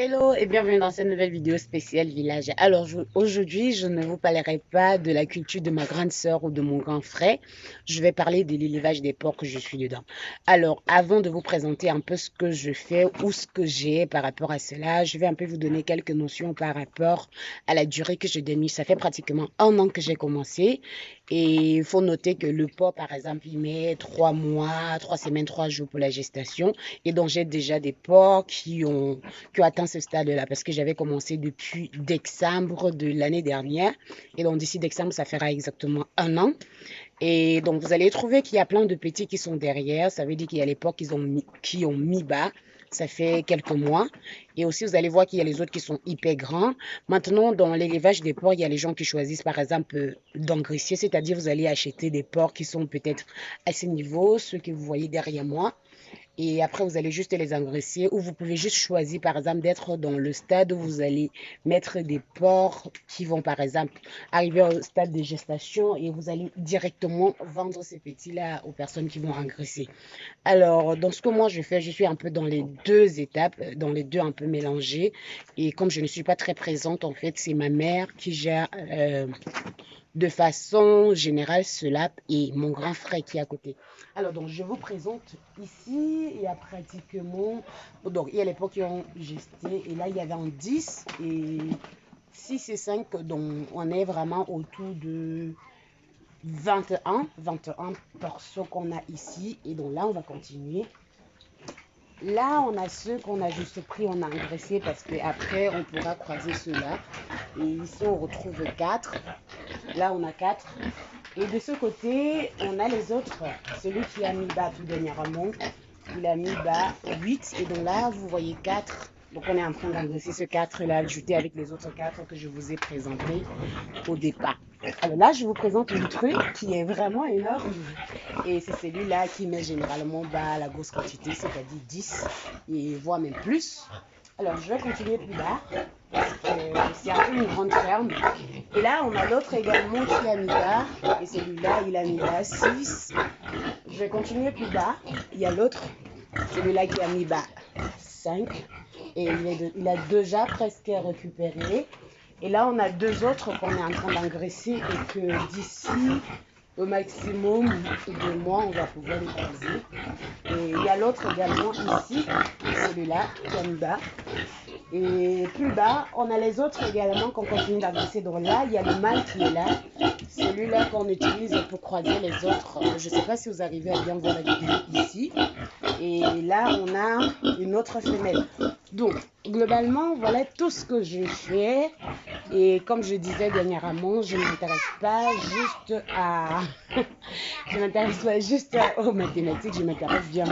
Hello et bienvenue dans cette nouvelle vidéo spéciale village. Alors aujourd'hui, je ne vous parlerai pas de la culture de ma grande sœur ou de mon grand frère. Je vais parler de l'élevage des porcs que je suis dedans. Alors avant de vous présenter un peu ce que je fais ou ce que j'ai par rapport à cela, je vais un peu vous donner quelques notions par rapport à la durée que je donne. Ça fait pratiquement un an que j'ai commencé et il faut noter que le porc, par exemple, il met 3 mois, 3 semaines, 3 jours pour la gestation et donc j'ai déjà des porcs qui ont atteint ce stade-là parce que j'avais commencé depuis décembre de l'année dernière. Et donc, d'ici décembre, ça fera exactement un an. Et donc, vous allez trouver qu'il y a plein de petits qui sont derrière. Ça veut dire qu'il y a les porcs qui ont mis bas. Ça fait quelques mois. Et aussi, vous allez voir qu'il y a les autres qui sont hyper grands. Maintenant, dans l'élevage des porcs, il y a les gens qui choisissent, par exemple, d'engraisser, c'est-à-dire vous allez acheter des porcs qui sont peut-être à ce niveau, ceux que vous voyez derrière moi. Et après, vous allez juste les engraisser ou vous pouvez juste choisir, par exemple, d'être dans le stade où vous allez mettre des porcs qui vont, par exemple, arriver au stade de gestation et vous allez directement vendre ces petits-là aux personnes qui vont engraisser. Alors, dans ce que moi je fais, je suis un peu dans les deux étapes, dans les deux un peu mélangées. Et comme je ne suis pas très présente, en fait, c'est ma mère qui gère de façon générale cela et mon grand frère qui est à côté. Alors, donc, je vous présente ici, il y a pratiquement, donc, il y a les pots qui ont gesté, et là, il y avait en 10 et 6 et 5, donc, on est vraiment autour de 21 portions qu'on a ici, et donc là, on va continuer. Là, on a ceux qu'on a juste pris, on a engraissé parce qu'après, on pourra croiser ceux-là. Et ici, on retrouve 4. Là, on a 4. Et de ce côté, on a les autres. Celui qui a mis bas tout dernièrement, il a mis bas 8. Et donc là, vous voyez 4. Donc on est en train d'engraisser ce 4-là, ajouté avec les autres 4 que je vous ai présentés au départ. Alors là, je vous présente le truc qui est vraiment énorme. Et c'est celui-là qui met généralement bas la grosse quantité, c'est-à-dire 10 et voire même plus. Alors je vais continuer plus bas parce que c'est un peu une grande ferme. Et là, on a l'autre également qui a mis bas. Et celui-là, il a mis bas 6. Je vais continuer plus bas. Il y a l'autre, celui-là qui a mis bas 5. Et il a déjà presque récupéré. Et là, on a deux autres qu'on est en train d'engraisser et que d'ici au maximum de mois, on va pouvoir les croiser. Et il y a l'autre également ici, celui-là qui est en bas. Et plus bas, on a les autres également qu'on continue d'engraisser. Donc là, il y a le mâle qui est là. Celui-là qu'on utilise pour croiser les autres. Je ne sais pas si vous arrivez à bien voir la vidéo ici. Et là, on a une autre femelle. Donc, globalement, voilà tout ce que je fais. Et comme je disais dernièrement, je ne m'intéresse pas juste à... je m'intéresse pas juste aux mathématiques, je m'intéresse bien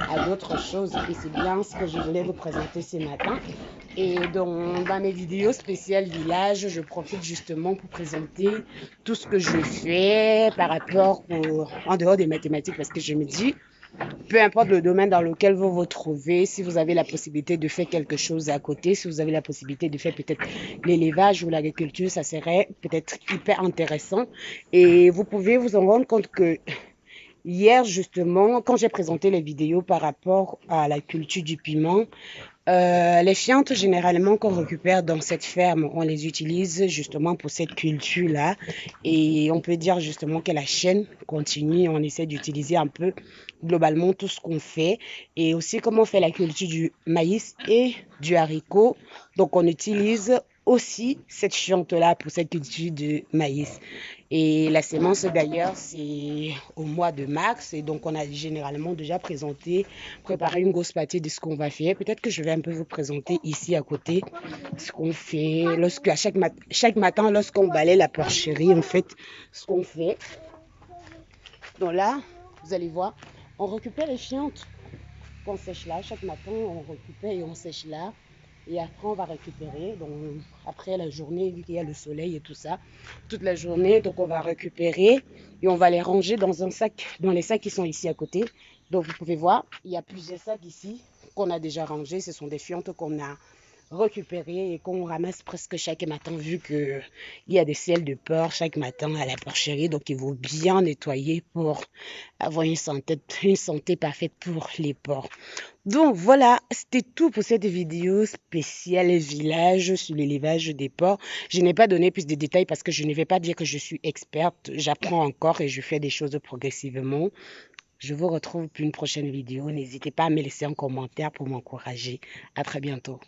à d'autres choses. Et c'est bien ce que je voulais vous présenter ce matin. Et dans mes vidéos spéciales village, je profite justement pour présenter tout ce que je fais par rapport en dehors des mathématiques parce que je me dis, peu importe le domaine dans lequel vous vous trouvez, si vous avez la possibilité de faire quelque chose à côté, si vous avez la possibilité de faire peut-être l'élevage ou l'agriculture, ça serait peut-être hyper intéressant. Et vous pouvez vous en rendre compte que hier, justement, quand j'ai présenté les vidéos par rapport à la culture du piment, les fientes, généralement, qu'on récupère dans cette ferme, on les utilise justement pour cette culture-là. Et on peut dire justement que la chaîne continue. On essaie d'utiliser un peu globalement tout ce qu'on fait. Et aussi comment on fait la culture du maïs et du haricot. Donc, on utilise aussi cette fiente-là pour cette culture de maïs. Et la sémence, d'ailleurs, c'est au mois de mars. Et donc, on a généralement déjà préparé une grosse partie de ce qu'on va faire. Peut-être que je vais un peu vous présenter ici à côté ce qu'on fait. À chaque matin, lorsqu'on balaye la porcherie, en fait, ce qu'on fait. Donc là, vous allez voir, on récupère les fientes qu'on sèche là. Chaque matin, on récupère et on sèche là. Et après, on va récupérer. Donc, après la journée, vu qu'il y a le soleil et tout ça, toute la journée, donc on va récupérer et on va les ranger dans un sac, dans les sacs qui sont ici à côté. Donc, vous pouvez voir, il y a plusieurs sacs ici qu'on a déjà rangés. Ce sont des fientes qu'on a récupérer et qu'on ramasse presque chaque matin vu que il y a des selles de porc chaque matin à la porcherie. Donc, il faut bien nettoyer pour avoir une santé parfaite pour les porcs. Donc voilà, c'était tout pour cette vidéo spéciale village sur l'élevage des porcs. Je n'ai pas donné plus de détails parce que je ne vais pas dire que je suis experte. J'apprends encore et je fais des choses progressivement. Je vous retrouve pour une prochaine vidéo. N'hésitez pas à me laisser un commentaire pour m'encourager. À très bientôt.